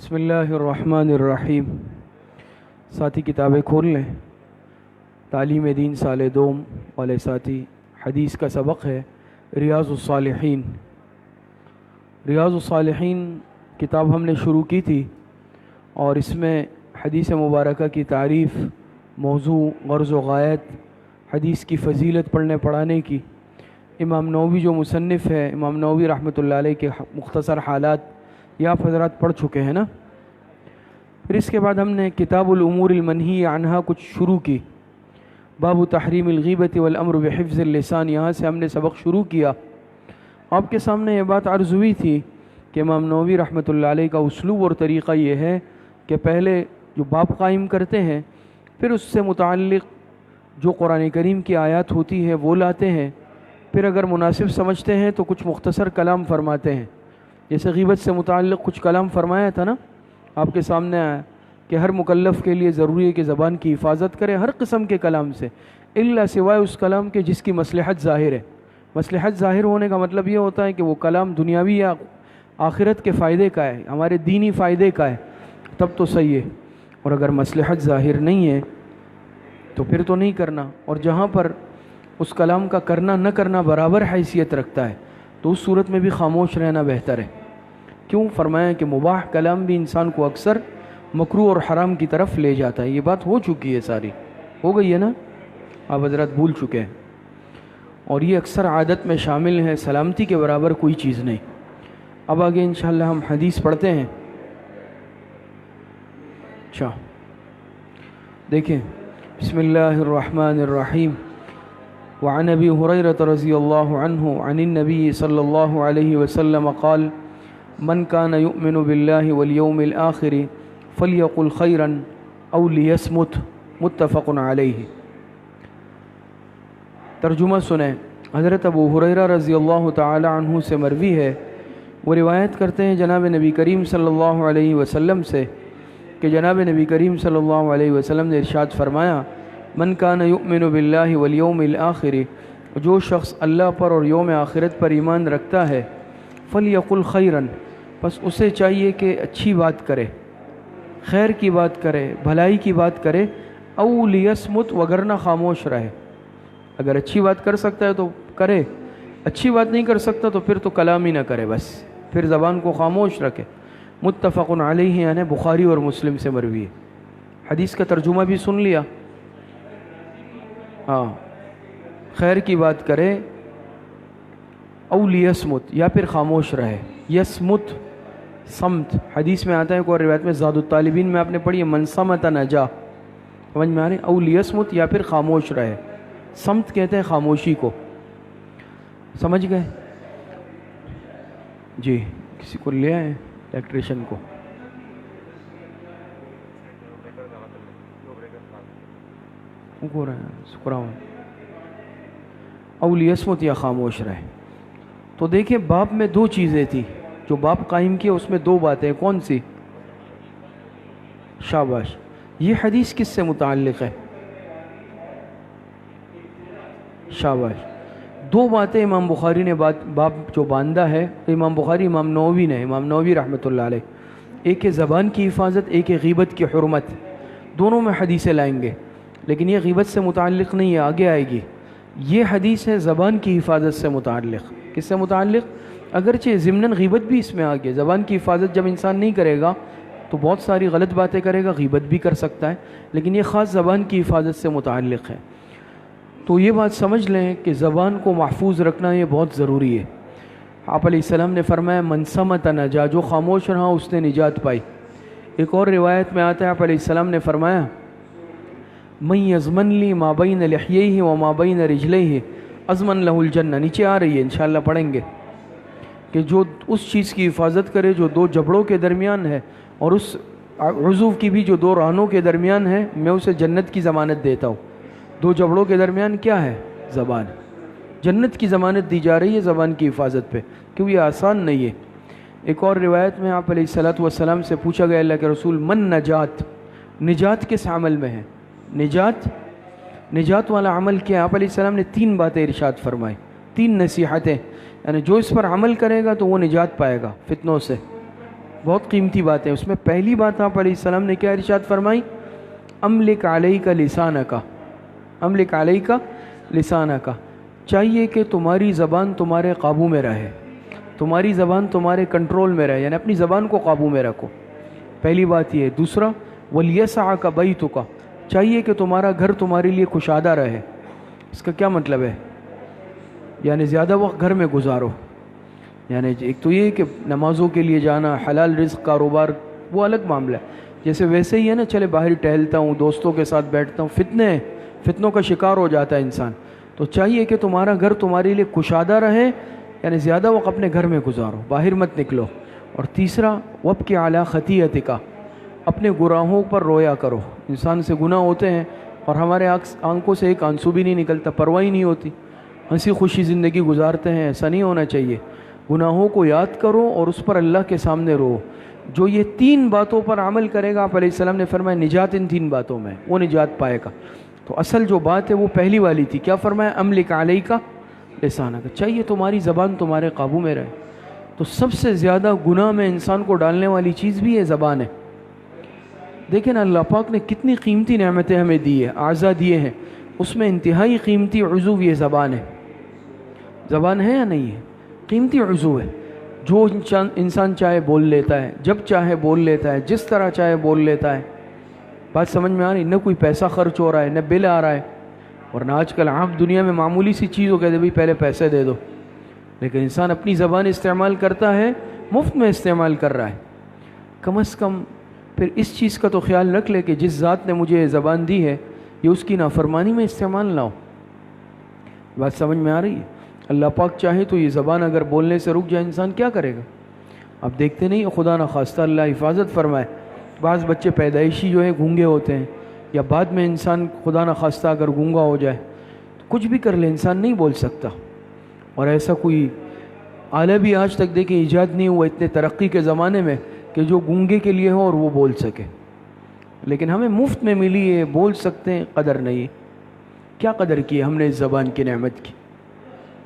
بسم اللہ الرحمن الرحیم۔ ساتھی کتابیں کھول لیں۔ تعلیم دین سال دوم والے ساتھی، حدیث کا سبق ہے ریاض الصالحین۔ ریاض الصالحین کتاب ہم نے شروع کی تھی اور اس میں حدیث مبارکہ کی تعریف، موضوع، غرض و غایت، حدیث کی فضیلت پڑھنے پڑھانے کی، امام نووی جو مصنف ہے، امام نووی رحمۃ اللہ علیہ کے مختصر حالات یہ آپ حضرات پڑھ چکے ہیں نا۔ پھر اس کے بعد ہم نے کتاب الامور المنہی عنہا کچھ شروع کی، باب تحریم الغیبۃ والامر بحفظ اللسان، یہاں سے ہم نے سبق شروع کیا۔ آپ کے سامنے یہ بات عرض ہوئی تھی کہ امام نووی رحمۃ اللہ علیہ کا اسلوب اور طریقہ یہ ہے کہ پہلے جو باب قائم کرتے ہیں، پھر اس سے متعلق جو قرآن کریم کی آیات ہوتی ہے وہ لاتے ہیں، پھر اگر مناسب سمجھتے ہیں تو کچھ مختصر کلام فرماتے ہیں۔ جیسے غیبت سے متعلق کچھ کلام فرمایا تھا نا، آپ کے سامنے آیا کہ ہر مکلف کے لیے ضروری ہے کہ زبان کی حفاظت کرے ہر قسم کے کلام سے، الا سوائے اس کلام کے جس کی مصلحت ظاہر ہے۔ مصلحت ظاہر ہونے کا مطلب یہ ہوتا ہے کہ وہ کلام دنیاوی یا آخرت کے فائدے کا ہے، ہمارے دینی فائدے کا ہے، تب تو صحیح ہے، اور اگر مصلحت ظاہر نہیں ہے تو پھر تو نہیں کرنا، اور جہاں پر اس کلام کا کرنا نہ کرنا برابر حیثیت رکھتا ہے تو اس صورت میں بھی خاموش رہنا بہتر ہے۔ کیوں؟ فرمایا کہ مباح کلام بھی انسان کو اکثر مکروہ اور حرام کی طرف لے جاتا ہے۔ یہ بات ہو چکی ہے، ساری ہو گئی ہے نا، آپ حضرات بھول چکے ہیں، اور یہ اکثر عادت میں شامل ہے، سلامتی کے برابر کوئی چیز نہیں۔ اب آگے انشاءاللہ ہم حدیث پڑھتے ہیں۔ اچھا دیکھیں، بسم اللہ الرحمن الرحیم۔ وعن ابی ہریرہ رضی اللہ عنہ عن النبی صلی اللہ علیہ وسلم قال من کان یؤمن باللہ والیوم الآخر فلیقل خیرا او لیصمت، متفق علیہ۔ ترجمہ سنیں۔ حضرت ابو ہریرہ رضی اللہ تعالی عنہ سے مروی ہے، وہ روایت کرتے ہیں جناب نبی کریم صلی اللہ علیہ وسلم سے کہ جناب نبی کریم صلی اللہ علیہ وسلم نے ارشاد فرمایا، من کان یؤمن باللہ والیوم الآخر، جو شخص اللہ پر اور یوم آخرت پر ایمان رکھتا ہے، فلیقل خیرا، بس اسے چاہیے کہ اچھی بات کرے، خیر کی بات کرے، بھلائی کی بات کرے، او لیصمت، وگرنہ خاموش رہے۔ اگر اچھی بات کر سکتا ہے تو کرے، اچھی بات نہیں کر سکتا تو پھر تو کلام ہی نہ کرے، بس پھر زبان کو خاموش رکھے۔ متفق علیہ، یعنی بخاری اور مسلم سے مروی ہے۔ حدیث کا ترجمہ بھی سن لیا۔ ہاں، خیر کی بات کرے، او لیصمت، یا پھر خاموش رہے۔ یصمت، صمت، حدیث میں آتا ہے، کوئی روایت میں زاد الطالبین میں آپ نے پڑھی ہے من صمت نجا، سمجھ میں آ رہی؟ او لیصمت، یا پھر خاموش رہے۔ صمت کہتے ہیں خاموشی کو، سمجھ گئے؟ جی، کسی کو لے آئے الیکٹریشن کو۔ او لیصمت یا خاموش رہے۔ تو دیکھیں، باب میں دو چیزیں تھی، جو باب قائم کیا اس میں دو باتیں، کون سی؟ شاباش۔ یہ حدیث کس سے متعلق ہے؟ شاباش۔ دو باتیں امام بخاری نے باب جو باندھا ہے، امام بخاری، امام نووی نے، امام نووی رحمۃ اللہ علیہ، ایک ہے زبان کی حفاظت، ایک ہے غیبت کی حرمت، دونوں میں حدیثیں لائیں گے، لیکن یہ غیبت سے متعلق نہیں ہے، آگے آئے گی۔ یہ حدیث ہے زبان کی حفاظت سے متعلق۔ کس سے متعلق؟ اگرچہ ضمناً غیبت بھی اس میں آ گئی۔ زبان کی حفاظت جب انسان نہیں کرے گا تو بہت ساری غلط باتیں کرے گا، غیبت بھی کر سکتا ہے، لیکن یہ خاص زبان کی حفاظت سے متعلق ہے۔ تو یہ بات سمجھ لیں کہ زبان کو محفوظ رکھنا یہ بہت ضروری ہے۔ آپ علیہ السلام نے فرمایا من صمت نجا، جو خاموش رہا اس نے نجات پائی۔ ایک اور روایت میں آتا ہے، آپ علیہ السلام نے فرمایا من یضمن لی ما بین لحییہ وما بین رجلیہ اضمن لہ الجنہ، نیچے آ رہی ہے، انشاءاللہ پڑھیں گے، کہ جو اس چیز کی حفاظت کرے جو دو جبڑوں کے درمیان ہے، اور اس عضو کی بھی جو دو رانوں کے درمیان ہے، میں اسے جنت کی ضمانت دیتا ہوں۔ دو جبڑوں کے درمیان کیا ہے؟ زبان۔ جنت کی ضمانت دی جا رہی ہے زبان کی حفاظت پہ، کیوں یہ آسان نہیں ہے۔ ایک اور روایت میں آپ علیہ الصلوۃ والسلام سے پوچھا گیا، اللہ کے رسول من نجات، نجات کس عمل میں ہے؟ نجات والا عمل کیا ہے؟ آپ علیہ السلام نے تین باتیں ارشاد فرمائی، تین نصیحتیں، یعنی جو اس پر عمل کرے گا تو وہ نجات پائے گا فتنوں سے۔ بہت قیمتی بات ہے. اس میں پہلی بات آپ علیہ السلام نے کیا ارشاد فرمائی؟ املک علیک لسانک، املک علیک لسانک. چاہیے کہ تمہاری زبان تمہارے قابو میں رہے، تمہاری زبان تمہارے کنٹرول میں رہے، یعنی اپنی زبان کو قابو میں رکھو. پہلی بات یہ ہے. دوسرا وَلْيَسْعَكَ بَيْتُكَ، چاہیے کہ تمہارا گھر تمہارے لیے کشادہ رہے. اس کا کیا مطلب ہے؟ یعنی زیادہ وقت گھر میں گزارو. یعنی ایک تو یہ کہ نمازوں کے لیے جانا، حلال رزق، کاروبار، وہ الگ معاملہ ہے. جیسے ویسے ہی ہے نا، چلے باہر ٹہلتا ہوں، دوستوں کے ساتھ بیٹھتا ہوں، فتنوں کا شکار ہو جاتا ہے انسان. تو چاہیے کہ تمہارا گھر تمہارے لیے کشادہ رہے، یعنی زیادہ وقت اپنے گھر میں گزارو، باہر مت نکلو. اور تیسرا وَابْكِ عَلَىٰ خَطِيئَتِكَ، اپنے گناہوں پر رویا کرو. انسان سے گناہ ہوتے ہیں اور ہمارے آنکھوں سے ایک آنسو بھی نہیں نکلتا، پرواہ ہی نہیں ہوتی، ہنسی خوشی زندگی گزارتے ہیں. ایسا نہیں ہونا چاہیے. گناہوں کو یاد کرو اور اس پر اللہ کے سامنے رو. جو یہ 3 باتوں پر عمل کرے گا، آپ علیہ السلام نے فرمایا نجات ان 3 باتوں میں، وہ نجات پائے گا. تو اصل جو بات ہے وہ پہلی والی تھی. کیا فرمایا؟ املک علیک لسانک، چاہیے تمہاری زبان تمہارے قابو میں رہے. تو سب سے زیادہ گناہ میں انسان کو ڈالنے والی چیز بھی یہ زبان ہے. دیکھیں نا، اللہ پاک نے کتنی قیمتی نعمتیں ہمیں دی ہے، اعضاء دیے ہیں. اس میں انتہائی قیمتی عضو یہ زبان ہے. زبان ہے یا نہیں ہے؟ قیمتی عضو ہے. جو انسان چاہے بول لیتا ہے، جب چاہے بول لیتا ہے، جس طرح چاہے بول لیتا ہے. بات سمجھ میں آ رہی؟ نہ کوئی پیسہ خرچ ہو رہا ہے، نہ بل آ رہا ہے. ورنہ آج کل عام دنیا میں معمولی سی چیز ہو کہتے بھائی پہلے پیسے دے دو. لیکن انسان اپنی زبان استعمال کرتا ہے، مفت میں استعمال کر رہا ہے. کم از کم پھر اس چیز کا تو خیال رکھ لے کہ جس ذات نے مجھے یہ زبان دی ہے، یہ اس کی نافرمانی میں استعمال نہ ہو. بات سمجھ میں آ رہی ہے؟ اللہ پاک چاہے تو یہ زبان اگر بولنے سے رک جائے، انسان کیا کرے گا؟ اب دیکھتے نہیں، خدا نخواستہ اللہ حفاظت فرمائے، بعض بچے پیدائشی جو ہے گونگے ہوتے ہیں، یا بعد میں انسان خدا نخواستہ اگر گونگا ہو جائے تو کچھ بھی کر لے، انسان نہیں بول سکتا. اور ایسا کوئی آلہ بھی آج تک دیکھیں ایجاد نہیں ہوا اتنے ترقی کے زمانے میں کہ جو گونگے کے لیے ہو اور وہ بول سکے. لیکن ہمیں مفت میں ملی ہے، بول سکتے ہیں، قدر نہیں. کیا قدر کی ہم نے اس زبان کی نعمت کی؟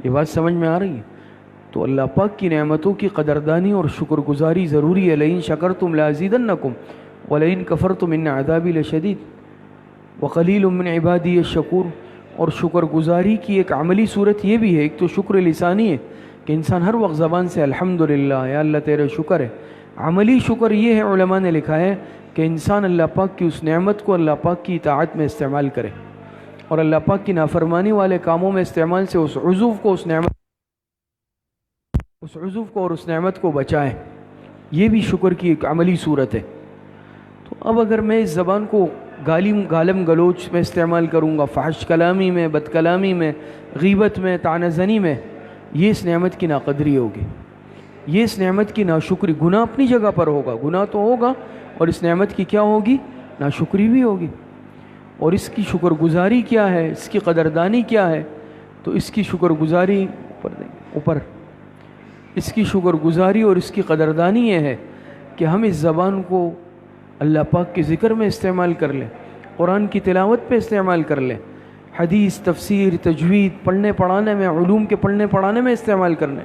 یہ بات سمجھ میں آ رہی ہے؟ تو اللہ پاک کی نعمتوں کی قدردانی اور شکر گزاری ضروری ہے. لئن شکرتم لازیدنکم ولئن کفرتم ان عذابی لشدید وقلیل من عبادی الشکور. اور شکر گزاری کی ایک عملی صورت یہ بھی ہے. ایک تو شکر لسانی ہے کہ انسان ہر وقت زبان سے الحمدللہ، یا اللہ تیرے شکر ہے. عملی شکر یہ ہے، علماء نے لکھا ہے کہ انسان اللہ پاک کی اس نعمت کو اللہ پاک کی اطاعت میں استعمال کرے، اور اللہ پاک کی نافرمانی والے کاموں میں استعمال سے اس عضو کو اور اس نعمت کو بچائے. یہ بھی شکر کی ایک عملی صورت ہے. تو اب اگر میں اس زبان کو گالم گلوچ میں استعمال کروں گا، فحش کلامی میں، بد کلامی میں، غیبت میں، طعنہ زنی میں، یہ اس نعمت کی ناقدری ہوگی، یہ اس نعمت کی ناشکری. گناہ اپنی جگہ پر ہوگا، گناہ تو ہوگا، اور اس نعمت کی کیا ہوگی؟ ناشکری بھی ہوگی. اور اس کی شکر گزاری کیا ہے، اس کی قدردانی کیا ہے؟ تو اس کی شکر گزاری اوپر اس کی شکر گزاری اور اس کی قدردانی یہ ہے کہ ہم اس زبان کو اللہ پاک کے ذکر میں استعمال کر لیں، قرآن کی تلاوت پہ استعمال کر لیں، حدیث، تفسیر، تجوید پڑھنے پڑھانے میں، علوم کے پڑھنے پڑھانے میں استعمال کر لیں،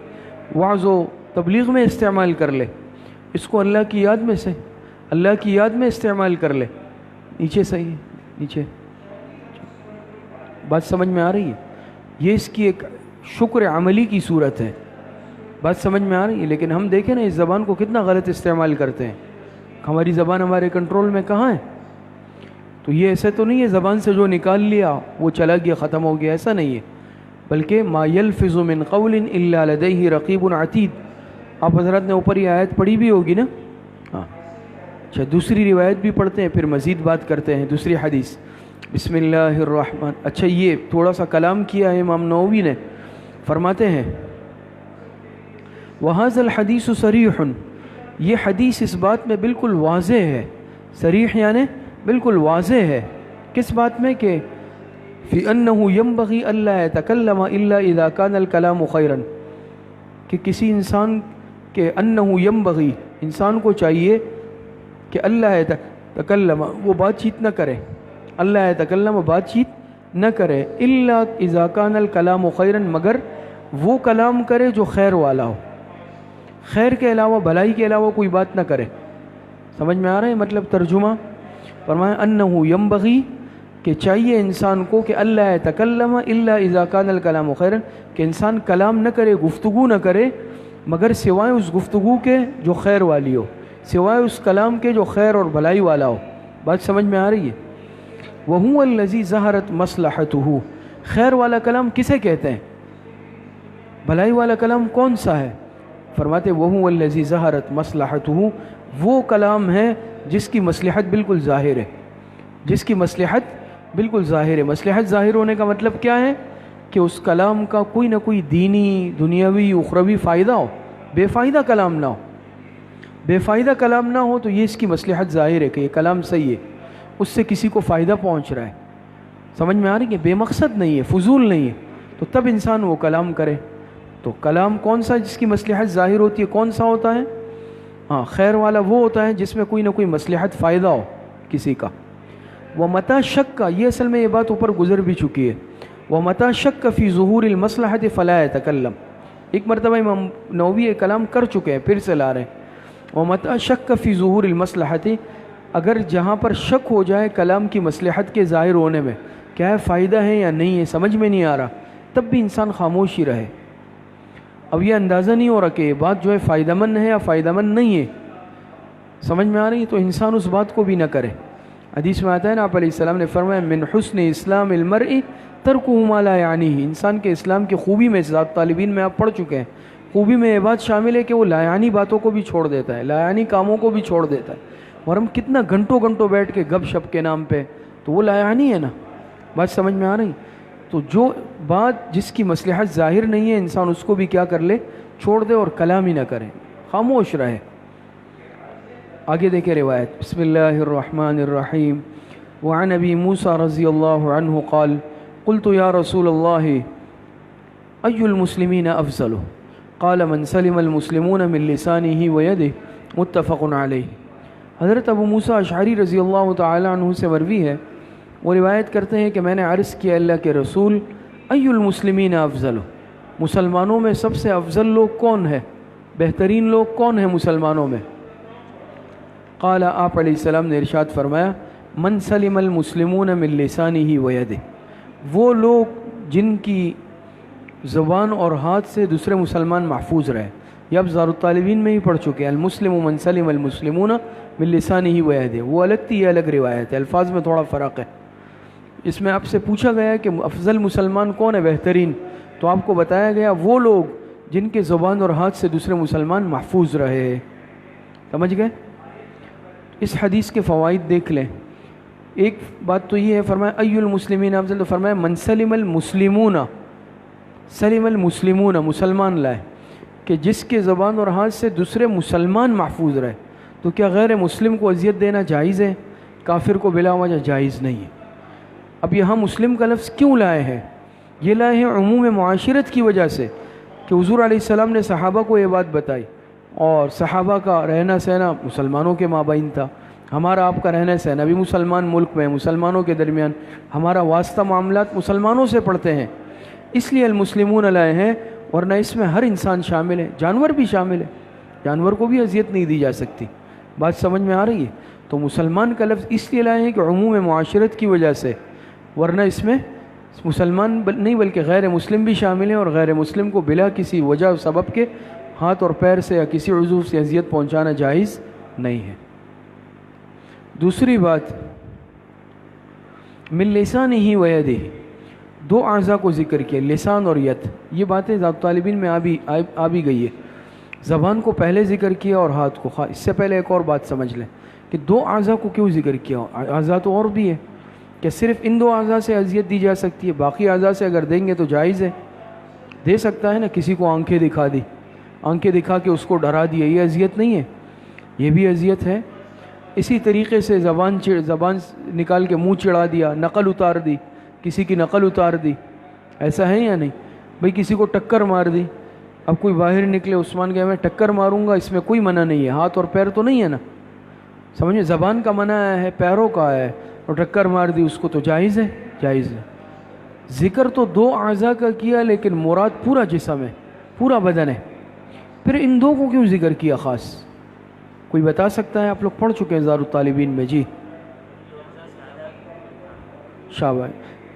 وعظ و تبلیغ میں استعمال کر لیں. اس کو اللہ کی یاد میں استعمال کر لیں. نیچے صحیح ہے، نیچے بات سمجھ میں آ رہی ہے؟ یہ اس کی ایک شکر عملی کی صورت ہے. بات سمجھ میں آ رہی ہے؟ لیکن ہم دیکھیں نا اس زبان کو کتنا غلط استعمال کرتے ہیں. ہماری زبان ہمارے کنٹرول میں کہاں ہے؟ تو یہ ایسے تو نہیں ہے زبان سے جو نکال لیا وہ چلا گیا، ختم ہو گیا، ایسا نہیں ہے. بلکہ ما یلفظ من قول الا لدیہ رقیب عتید. آپ حضرات نے اوپر یہ آیت پڑھی بھی ہوگی نا؟ ہاں اچھا، دوسری روایت بھی پڑھتے ہیں پھر مزید بات کرتے ہیں. دوسری حدیث، بسم اللہ الرحمن. اچھا، یہ تھوڑا سا کلام کیا ہے امام نووی نے، فرماتے ہیں وَهَذَا الْحَدِيثُ صَرِيحٌ. یہ حدیث اس بات میں بالکل واضح ہے. صریح یعنی بالکل واضح ہے. کس بات میں؟ کہ فِي أَنَّهُ يَنبَغِي أَلَّا يَتَكَلَّمَ إِلَّا إِذَا كَانَ الْكَلَامُ خَيْرًا. کہ کسی انسان کے أَنَّهُ يَنبَغِي، انسان کو چاہیے کہ اللہ يتکلم، وہ بات چیت نہ کرے، اللہ يتکلم، بات چیت نہ کرے، إِلَّا إِذَا كَانَ الْكَلَامُ خَيْرًا، مگر وہ کلام کرے جو خیر والا ہو. خیر کے علاوہ، بھلائی کے علاوہ کوئی بات نہ کرے۔ سمجھ میں آ رہا ہے مطلب ترجمہ؟ فرمایا انہو ینبغی کہ چاہیے انسان کو کہ اللہ یتکلم الا اذا کان الکلام خیرا، کہ انسان کلام نہ کرے، گفتگو نہ کرے مگر سوائے اس گفتگو کے جو خیر والی ہو، سوائے اس کلام کے جو خیر اور بھلائی والا ہو۔ بات سمجھ میں آ رہی ہے؟ وَهُوَ الَّذِي ظَهَرَتْ مَصْلَحَتُهُ، خیر والا کلام کسے کہتے ہیں؟ بھلائی والا کلام کون سا ہے؟ فرماتے وَهُوَ الَّذِي ظَهَرَتْ مَصْلَحَتُهُ، وہ کلام ہے جس کی مصلحت بالکل ظاہر ہے، جس کی مصلحت بالکل ظاہر ہے۔ مصلحت ظاہر ہونے کا مطلب کیا ہے؟ کہ اس کلام کا کوئی نہ کوئی دینی، دنیاوی، اخروی فائدہ ہو، بے فائدہ کلام نہ ہو۔ بے فائدہ کلام نہ ہو تو یہ اس کی مصلحت ظاہر ہے کہ یہ کلام صحیح ہے، اس سے کسی کو فائدہ پہنچ رہا ہے۔ سمجھ میں آ رہی ہے؟ بے مقصد نہیں ہے، فضول نہیں ہے، تو تب انسان وہ کلام کرے۔ تو کلام کون سا جس کی مصلحت ظاہر ہوتی ہے، کون سا ہوتا ہے؟ ہاں، خیر والا وہ ہوتا ہے جس میں کوئی نہ کوئی مصلحت فائدہ ہو کسی کا۔ وَمَتَى شَكَّ، یہ اصل میں یہ بات اوپر گزر بھی چکی ہے۔ وَمَتَى شَكَّ فِي ظُهُورِ الْمَصْلَحَةِ فَلَا يَتَكَلَّمْ، ایک مرتبہ امام نووی یہ کلام کر چکے ہیں، پھر سے لا رہے ہیں۔ وَمَتَى شَكَّ فِي ظُهُورِ الْمَصْلَحَةِ، اگر جہاں پر شک ہو جائے کلام کی مصلحت کے ظاہر ہونے میں، کیا ہے فائدہ ہے یا نہیں ہے، سمجھ میں نہیں آ رہا، تب بھی انسان خاموش ہی رہے۔ اب یہ اندازہ نہیں ہو رہا کہ یہ بات جو ہے فائدہ مند ہے یا فائدہ مند نہیں ہے، سمجھ میں آ رہی ہے، تو انسان اس بات کو بھی نہ کرے۔ حدیث میں آتا ہے نا، آپ علیہ السلام نے فرمایا من حسن اسلام المرء ترکہ ما لا یعنیہ، انسان کے اسلام کی خوبی میں، ذات طالبین میں آپ پڑھ چکے ہیں، خوبی میں یہ بات شامل ہے کہ وہ لا یعنی باتوں کو بھی چھوڑ دیتا ہے، لا یعنی کاموں کو بھی چھوڑ دیتا ہے۔ اور ہم کتنا گھنٹوں گھنٹوں بیٹھ کے گپ شپ کے نام پہ، تو وہ لا یعنی ہے نا۔ بات سمجھ میں آ رہی؟ تو جو بات جس کی مصلحت ظاہر نہیں ہے، انسان اس کو بھی کیا کر لے، چھوڑ دے اور کلام ہی نہ کرے، خاموش رہے۔ آگے دیکھیں روایت، بسم اللہ الرحمن الرحیم۔ وعن ابی موسیٰ رضی اللہ عنہ قال قلت یا رسول اللہ ای المسلمین افضل؟ قال من سلم المسلمون من لسانہ ویدہ، متفق علیہ۔ حضرت ابو موسیٰ اشعری رضی اللہ تعالی عنہ سے مروی ہے، وہ روایت کرتے ہیں کہ میں نے عرض کیا اللہ کے رسول، ای المسلمین افضل، مسلمانوں میں سب سے افضل لوگ کون ہے، بہترین لوگ کون ہیں مسلمانوں میں؟ قال، آپ علیہ السلام نے ارشاد فرمایا، من سلم المسلمون من لسانہ ویدہ، وہ لوگ جن کی زبان اور ہاتھ سے دوسرے مسلمان محفوظ رہے۔ یہ اب زار الطالبین میں ہی پڑھ چکے ہیں، المسلم من سلم المسلمون من لسانہ ویدہ، وہ الگ تھی، یہ الگ روایت ہے، الفاظ میں تھوڑا فرق ہے۔ اس میں آپ سے پوچھا گیا کہ افضل مسلمان کون ہے، بہترین، تو آپ کو بتایا گیا وہ لوگ جن کے زبان اور ہاتھ سے دوسرے مسلمان محفوظ رہے۔ سمجھ گئے؟ اس حدیث کے فوائد دیکھ لیں۔ ایک بات تو یہ ہے، فرمایا ای المسلمین افضل، تو فرمایا من سلم المسلمون، سلم المسلمون، مسلمان لائے، کہ جس کے زبان اور ہاتھ سے دوسرے مسلمان محفوظ رہے۔ تو کیا غیر مسلم کو اذیت دینا جائز ہے؟ کافر کو بلا وجہ جائز نہیں ہے۔ اب یہاں مسلم کا لفظ کیوں لائے ہیں؟ یہ لائے ہیں عموم معاشرت کی وجہ سے، کہ حضور علیہ السلام نے صحابہ کو یہ بات بتائی، اور صحابہ کا رہنا سہنا مسلمانوں کے مابین تھا، ہمارا آپ کا رہنا سہنا بھی مسلمان ملک میں، مسلمانوں کے درمیان، ہمارا واسطہ معاملات مسلمانوں سے پڑتے ہیں، اس لیے المسلمون لائے ہیں، ورنہ اس میں ہر انسان شامل ہے، جانور بھی شامل ہے، جانور کو بھی اذیت نہیں دی جا سکتی۔ بات سمجھ میں آ رہی ہے؟ تو مسلمان کا لفظ اس لیے لائے ہیں کہ عموم معاشرت کی وجہ سے، ورنہ اس میں مسلمان نہیں بلکہ غیر مسلم بھی شامل ہیں، اور غیر مسلم کو بلا کسی وجہ و سبب کے ہاتھ اور پیر سے یا کسی عضو سے اذیت پہنچانا جائز نہیں ہے۔ دوسری بات، من لسانہ ویدہ، دو اعضاء کو ذکر کیا، لسان اور ید، یہ باتیں ذات طالبین میں آ بھی گئی ہے۔ زبان کو پہلے ذکر کیا اور ہاتھ کو، اس سے پہلے ایک اور بات سمجھ لیں کہ دو اعضاء کو کیوں ذکر کیا، اعضاء تو اور بھی ہے، کہ صرف ان دو اعضاء سے اذیت دی جا سکتی ہے، باقی اعضاء سے اگر دیں گے تو جائز ہے، دے سکتا ہے نا، کسی کو آنکھیں دکھا دی، آنکھیں دکھا کے اس کو ڈرا دیا، یہ اذیت نہیں ہے، یہ بھی اذیت ہے۔ اسی طریقے سے زبان نکال کے منہ چڑھا دیا، نقل اتار دی، کسی کی نقل اتار دی، ایسا ہے یا نہیں؟ بھئی کسی کو ٹکر مار دی، اب کوئی باہر نکلے، عثمان کہ میں ٹکر ماروں گا، اس میں کوئی منع نہیں ہے، ہاتھ اور پیر تو نہیں ہے نا، سمجھے؟ زبان کا منع ہے، پیروں کا ہے، اور ٹکر مار دی اس کو تو جائز ہے، جائز ہے۔ ذکر تو دو اعضاء کا کیا، لیکن مراد پورا جسم ہے، پورا بدن ہے، پھر ان دو کو کیوں ذکر کیا خاص؟ کوئی بتا سکتا ہے؟ آپ لوگ پڑھ چکے ہیں زاد الطالبین میں. جی شاباش.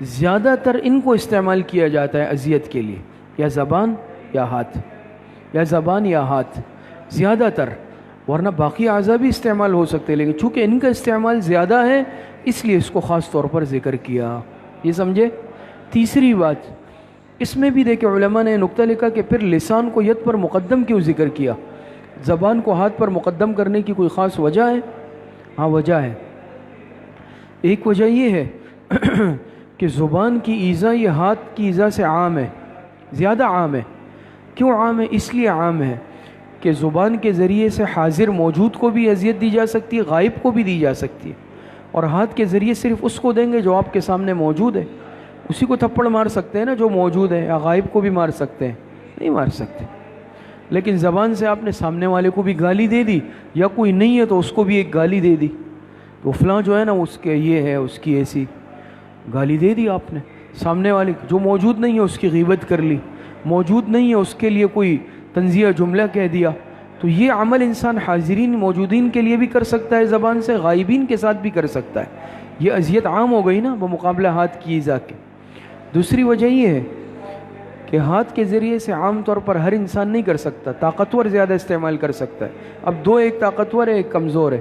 زیادہ تر ان کو استعمال کیا جاتا ہے اذیت کے لیے، یا زبان یا ہاتھ، یا زبان یا ہاتھ زیادہ تر، ورنہ باقی اعضاء بھی استعمال ہو سکتے ہیں، لیکن چونکہ ان کا استعمال زیادہ ہے اس لیے اس کو خاص طور پر ذکر کیا. یہ سمجھے؟ تیسری بات اس میں بھی دیکھیں علماء نے نقطہ لکھا کہ پھر لسان کو ید پر مقدم کیوں ذکر کیا، زبان کو ہاتھ پر مقدم کرنے کی کوئی خاص وجہ ہے؟ ہاں وجہ ہے. ایک وجہ یہ ہے کہ زبان کی ایذا یہ ہاتھ کی ایذا سے عام ہے، زیادہ عام ہے. کیوں عام ہے؟ اس لیے عام ہے کہ زبان کے ذریعے سے حاضر موجود کو بھی اذیت دی جا سکتی ہے، غائب کو بھی دی جا سکتی ہے، اور ہاتھ کے ذریعے صرف اس کو دیں گے جو آپ کے سامنے موجود ہے. اسی کو تھپڑ مار سکتے ہیں نا جو موجود ہے، یا غائب کو بھی مار سکتے ہیں؟ نہیں مار سکتے. لیکن زبان سے آپ نے سامنے والے کو بھی گالی دے دی، یا کوئی نہیں ہے تو اس کو بھی ایک گالی دے دی، تو فلاں جو ہے نا اس کے یہ ہے، اس کی ایسی گالی دے دی آپ نے. سامنے والے جو موجود نہیں ہے اس کی غیبت کر لی، موجود نہیں ہے اس کے لیے کوئی طنزیہ جملہ کہہ دیا. تو یہ عمل انسان حاضرین موجودین کے لیے بھی کر سکتا ہے زبان سے، غائبین کے ساتھ بھی کر سکتا ہے. یہ اذیت عام ہو گئی نا بمقابلہ ہاتھ کی ایذا کے. دوسری وجہ یہ ہے کہ ہاتھ کے ذریعے سے عام طور پر ہر انسان نہیں کر سکتا، طاقتور زیادہ استعمال کر سکتا ہے. اب دو، ایک طاقتور ہے ایک کمزور ہے.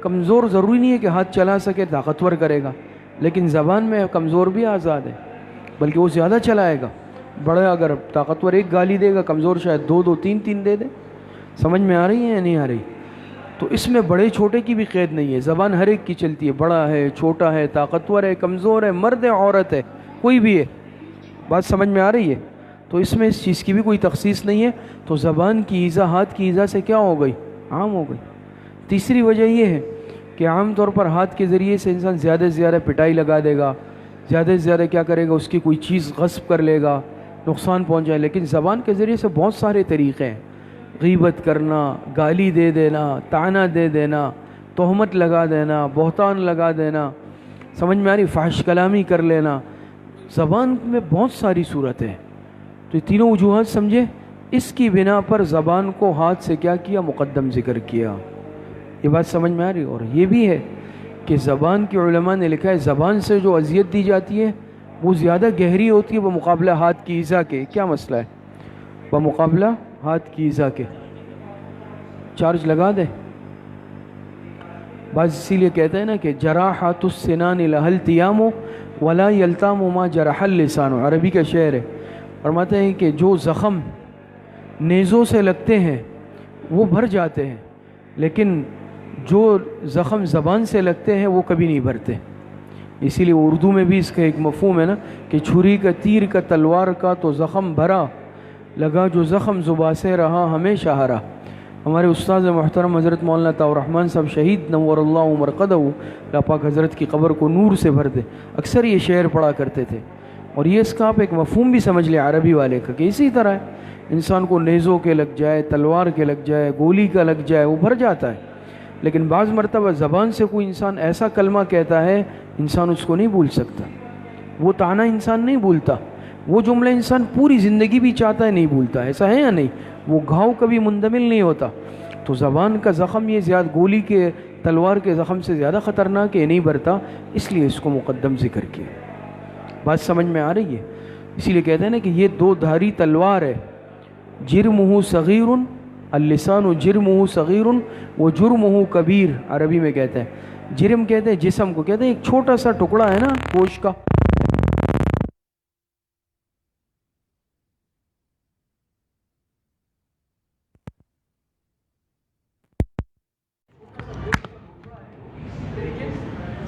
کمزور ضروری نہیں ہے کہ ہاتھ چلا سکے، طاقتور کرے گا، لیکن زبان میں کمزور بھی آزاد ہے، بلکہ وہ زیادہ چلائے گا. بڑا اگر طاقتور ایک گالی دے گا، کمزور شاید دو دو تین تین دے دے. سمجھ میں آ رہی ہے یا نہیں آ رہی؟ تو اس میں بڑے چھوٹے کی بھی قید نہیں ہے، زبان ہر ایک کی چلتی ہے، بڑا ہے چھوٹا ہے، طاقتور ہے کمزور ہے، مرد ہے عورت ہے، کوئی بھی ہے. بات سمجھ میں آ رہی ہے؟ تو اس میں اس چیز کی بھی کوئی تخصیص نہیں ہے. تو زبان کی ایذا ہاتھ کی ایذا سے کیا ہو گئی؟ عام ہو گئی. تیسری وجہ یہ ہے کہ عام طور پر ہاتھ کے ذریعے سے انسان زیادہ سے زیادہ پٹائی لگا دے گا، زیادہ سے زیادہ کیا کرے گا، اس کی کوئی چیز غصب کر لے گا، نقصان پہنچائے. لیکن زبان کے ذریعے سے بہت سارے طریقے ہیں، غیبت کرنا، گالی دے دینا، طعنہ دے دینا، تہمت لگا دینا، بہتان لگا دینا، سمجھ میں آ رہی، فحش کلامی کر لینا. زبان میں بہت ساری صورتیں ہیں. تو یہ تینوں وجوہات سمجھے، اس کی بنا پر زبان کو ہاتھ سے کیا کیا؟ مقدم ذکر کیا. یہ بات سمجھ میں آ رہی. اور یہ بھی ہے کہ زبان کے علماء نے لکھا ہے زبان سے جو اذیت دی جاتی ہے وہ زیادہ گہری ہوتی ہے بمقابلہ ہاتھ کی ایذا کے. کیا مسئلہ ہے؟ بمقابلہ ہاتھ کی ایذا کے. چارج لگا دے. بعض اسی لیے کہتے ہیں نا کہ جراحات السنان لها التیام ولا یلتام ما جرح اللسان. عربی کا شعر ہے. فرماتے ہیں کہ جو زخم نیزوں سے لگتے ہیں وہ بھر جاتے ہیں، لیکن جو زخم زبان سے لگتے ہیں وہ کبھی نہیں بھرتے. اسی لیے اردو میں بھی اس کا ایک مفہوم ہے نا کہ چھری کا تیر کا تلوار کا تو زخم بھرا، لگا جو زخم زباں سے رہا ہمیشہ ہرا. ہمارے استاد محترم حضرت مولانا طاؤ الرحمن صاحب شہید نور اللہ مرقدہ، اللہ پاک حضرت کی قبر کو نور سے بھر دے، اکثر یہ شعر پڑھا کرتے تھے. اور یہ اس کا آپ ایک مفہوم بھی سمجھ لیں عربی والے کا کہ اسی طرح ہے، انسان کو نیزوں کے لگ جائے، تلوار کے لگ جائے، گولی کا لگ جائے، وہ بھر جاتا ہے. لیکن بعض مرتبہ زبان سے کوئی انسان ایسا کلمہ کہتا ہے انسان اس کو نہیں بھول سکتا، وہ طعنہ انسان نہیں بھولتا، وہ جملہ انسان پوری زندگی بھی چاہتا ہے نہیں بھولتا. ایسا ہے یا نہیں؟ وہ گھاؤ کبھی مندمل نہیں ہوتا. تو زبان کا زخم یہ زیادہ گولی کے تلوار کے زخم سے زیادہ خطرناک ہے، نہیں بھرتا، اس لیے اس کو مقدم ذکر کیا. بات سمجھ میں آ رہی ہے؟ اسی لیے کہتے ہیں نا کہ یہ دو دھاری تلوار ہے، جرمہ صغیر اللسان جرمہ صغیر و جرمہ کبیر. عربی میں کہتے ہیں جرم کہتے ہیں جسم کو، کہتے ہیں ایک چھوٹا سا ٹکڑا ہے نا گوشت کا،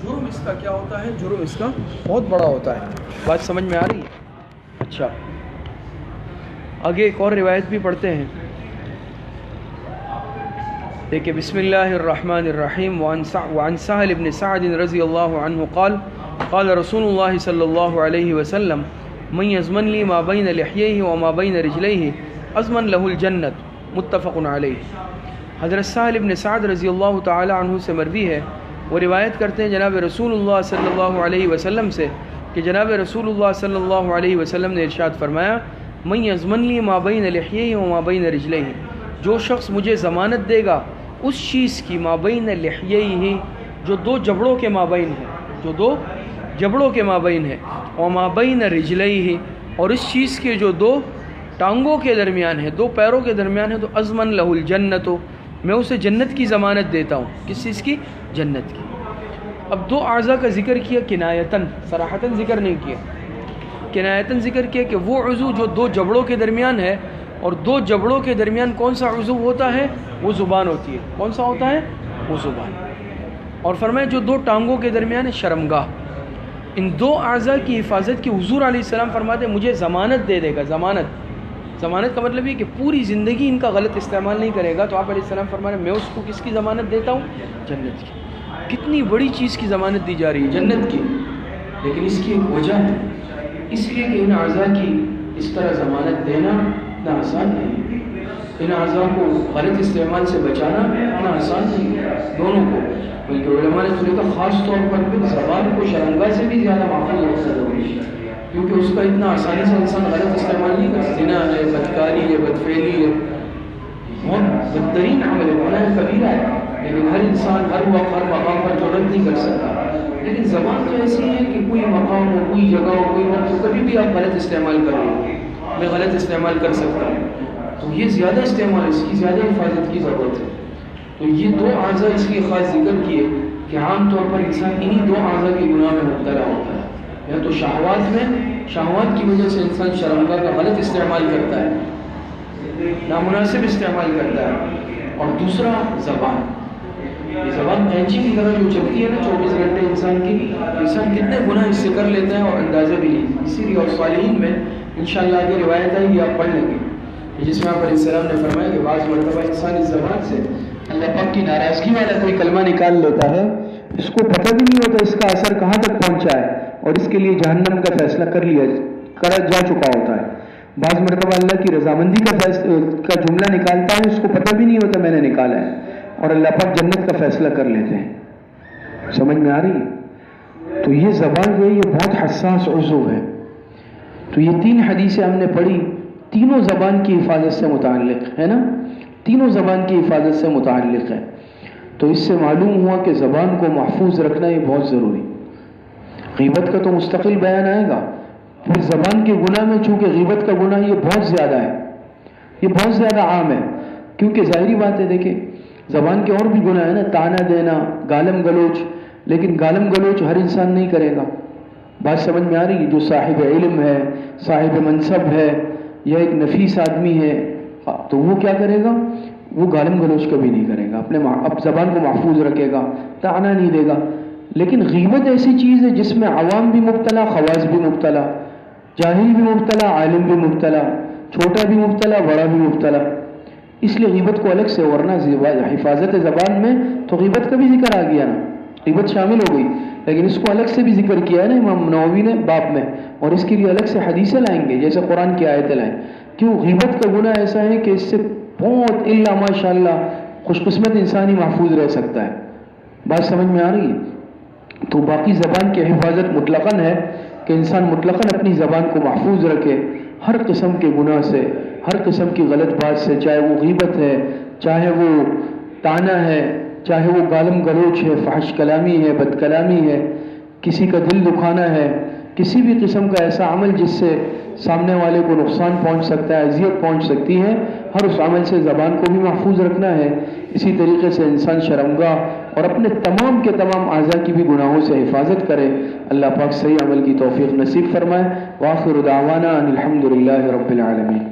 جرم اس کا کیا ہوتا ہے؟ جرم اس کا بہت بڑا ہوتا ہے. بات سمجھ میں آ رہی ہے؟ اچھا آگے ایک اور روایت بھی پڑھتے ہیں. دیکھیں بسم اللہ الرحمن الرحیم. وعن سہل بن سعد رضی اللہ عنہ قال قال رسول اللہ صلی اللہ علیہ وسلم من یضمن لی ما بین لحییہ وما بین رجلیہ اضمن لہ الجنت. متفق علیہ. حضرت سہل بن سعد رضی اللہ تعالی عنہ سے مروی ہے، وہ روایت کرتے ہیں جناب رسول اللہ صلی اللہ علیہ وسلم سے کہ جناب رسول اللہ صلی اللہ علیہ وسلم نے ارشاد فرمایا من یضمن لی ما بین لحییہ وما بین رجلیہ، جو شخص مجھے ضمانت دے گا اس چیز کی مابین لحییہ، جو دو جبڑوں کے مابین ہے، جو دو جبڑوں کے مابین ہے، و مابین رجلیہ، اور اس چیز کے جو دو ٹانگوں کے درمیان ہے، دو پیروں کے درمیان ہے، تو ازمن لہ الجنت، میں اسے جنت کی ضمانت دیتا ہوں۔ کس چیز کی؟ جنت کی۔ اب دو اعضاء کا ذکر کیا کنایتاً، صراحتاً ذکر نہیں کیا، کنایتاً ذکر کیا کہ وہ عضو جو دو جبڑوں کے درمیان ہے، اور دو جبڑوں کے درمیان کون سا عضو ہوتا ہے؟ وہ زبان ہوتی ہے۔ کون سا ہوتا ہے؟ وہ زبان۔ اور فرمایا جو دو ٹانگوں کے درمیان ہے، شرمگاہ۔ ان دو اعضاء کی حفاظت کی حضور علیہ السلام فرماتے ہیں مجھے ضمانت دے دے گا۔ ضمانت کا مطلب یہ کہ پوری زندگی ان کا غلط استعمال نہیں کرے گا۔ تو آپ علیہ السلام فرما رہے ہیں میں اس کو کس کی ضمانت دیتا ہوں؟ جنت کی۔ کتنی بڑی چیز کی ضمانت دی جا رہی ہے، جنت کی۔ لیکن اس کی ایک وجہ ہے، اس لیے کہ ان اعضاء کی اس طرح ضمانت دینا اتنا آسان نہیں، ان اعضاء کو غلط استعمال سے بچانا اتنا آسان نہیں ہے دونوں کو، بلکہ علماء نے لکھا خاص طور پر زبان کو شرمگاہ سے بھی زیادہ محفوظ رکھنا ضروری ہے، کیونکہ اس کا اتنا آسانی سے انسان غلط استعمال نہیں کر سکتا۔ زنا ہے، بدکاری ہے، بدفعلی ہے، بہت بدترین عمل ہے، گناہ کبیرہ ہے، لیکن ہر انسان ہر وقت ہر مقام پر جرأت نہیں کر سکتا۔ لیکن زبان تو ایسی ہے کہ کوئی مقام ہو، کوئی جگہ ہو، کوئی وقت ہو، کبھی بھی آپ غلط استعمال کر لو، میں غلط استعمال کر سکتا ہوں، تو یہ زیادہ استعمال، اس کی زیادہ حفاظت کی ضرورت ہے۔ تو یہ دو اعضاء اس لیے خاص ذکر کیے کہ عام طور پر انسان انہی دو اعضاء کے گناہ میں مبتلا ہوتا ہے، یا تو شہوات کی وجہ سے انسان شرمگاہ کا غلط استعمال کرتا ہے، نامناسب استعمال کرتا ہے، اور دوسرا زبان۔ یہ زبان کینچی کی طرح جو چلتی ہے نا 24 گھنٹے انسان کتنے گناہ اس سے کر لیتا ہے اور اندازہ بھی نہیں۔ اسی لیے اور صالحین میں انشاءاللہ آگے روایت آئی، آپ پڑھ لیں گے، جس میں آپ علیہ السلام نے فرمایا کہ بعض مرتبہ انسان اس زبان سے اللہ پاک کی ناراضگی والا کوئی کلمہ نکال لیتا ہے، اس کو پتہ بھی نہیں ہوتا اس کا اثر کہاں تک پہنچا ہے، اور اس کے لیے جہنم کا فیصلہ کرا جا چکا ہوتا ہے۔ بعض مرتبہ اللہ کی رضامندی کا جملہ نکالتا ہے، اس کو پتہ بھی نہیں ہوتا میں نے نکالا ہے، اور اللہ پاک جنت کا فیصلہ کر لیتے ہیں۔ سمجھ میں آ رہی ہے؟ تو یہ زبان جو ہے یہ بہت حساس عضو ہے۔ تو یہ 3 حدیثیں ہم نے پڑھی، تینوں زبان کی حفاظت سے متعلق ہے نا، تینوں زبان کی حفاظت سے متعلق ہے۔ تو اس سے معلوم ہوا کہ زبان کو محفوظ رکھنا یہ بہت ضروری۔ غیبت کا تو مستقل بیان آئے گا، پھر زبان کے گناہ میں چونکہ غیبت کا گناہ یہ بہت زیادہ ہے، یہ بہت زیادہ عام ہے، کیونکہ ظاہری بات ہے دیکھیں زبان کے اور بھی گناہ ہے نا، طعنہ دینا، گالم گلوچ، لیکن گالم گلوچ ہر انسان نہیں کرے گا۔ بات سمجھ میں آ رہی ہے؟ جو صاحب علم ہے، صاحب منصب ہے، یا ایک نفیس آدمی ہے، تو وہ کیا کرے گا؟ وہ گالم گلوچ کبھی نہیں کرے گا، اب زبان کو محفوظ رکھے گا، طعنہ نہیں دے گا۔ لیکن غیبت ایسی چیز ہے جس میں عوام بھی مبتلا، خواص بھی مبتلا، جاہل بھی مبتلا، عالم بھی مبتلا، چھوٹا بھی مبتلا، بڑا بھی مبتلا۔ اس لیے غیبت کو الگ سے، ورنہ حفاظت زبان میں تو غیبت کا بھی ذکر آ گیا نا، غیبت شامل ہو گئی، لیکن اس کو الگ سے بھی ذکر کیا ہے نا امام نووی نے باب میں، اور اس کے لیے الگ سے حدیثیں لائیں گے جیسے قرآن کی آیتیں لائیں۔ کیوں؟ غیبت کا گناہ ایسا ہے کہ اس سے بہت الا ماشاءاللہ خوش قسمت انسان ہی محفوظ رہ سکتا ہے۔ بات سمجھ میں آ رہی ہے؟ تو باقی زبان کی حفاظت مطلقاً ہے کہ انسان مطلقاً اپنی زبان کو محفوظ رکھے ہر قسم کے گناہ سے، ہر قسم کی غلط بات سے، چاہے وہ غیبت ہے، چاہے وہ طعنہ ہے، چاہے وہ گالم گلوچ ہے، فحش کلامی ہے، بد کلامی ہے، کسی کا دل دکھانا ہے، کسی بھی قسم کا ایسا عمل جس سے سامنے والے کو نقصان پہنچ سکتا ہے، اذیت پہنچ سکتی ہے، ہر اس عمل سے زبان کو بھی محفوظ رکھنا ہے۔ اسی طریقے سے انسان شرمگاہ اور اپنے تمام کے تمام اعضاء کی بھی گناہوں سے حفاظت کرے۔ اللہ پاک صحیح عمل کی توفیق نصیب فرمائے۔ وآخر دعوانا ان الحمد للہ رب العالمین۔